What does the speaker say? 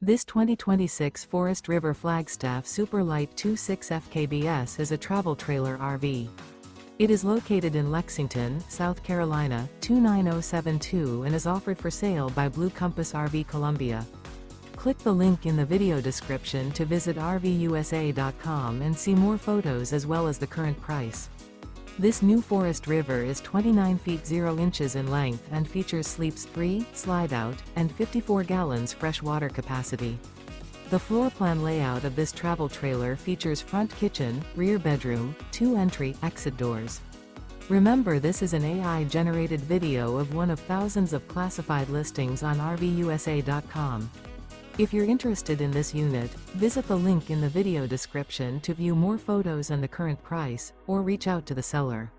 This 2026 Forest River Flagstaff Super Lite 26 FKBS is a travel trailer RV. It is located in Lexington, South Carolina, 29072 and is offered for sale by Blue Compass RV Columbia. Click the link in the video description to visit RVUSA.com and see more photos as well as the current price. This new Forest River is 29 feet 0 inches in length and features sleeps 3, Slideout, and 54 gallons fresh water capacity. The floor plan layout of this travel trailer features front kitchen, rear bedroom, 2 entry/exit doors. Remember, this is an AI-generated video of one of thousands of classified listings on RVUSA.com. If you're interested in this unit, visit the link in the video description to view more photos and the current price, or reach out to the seller.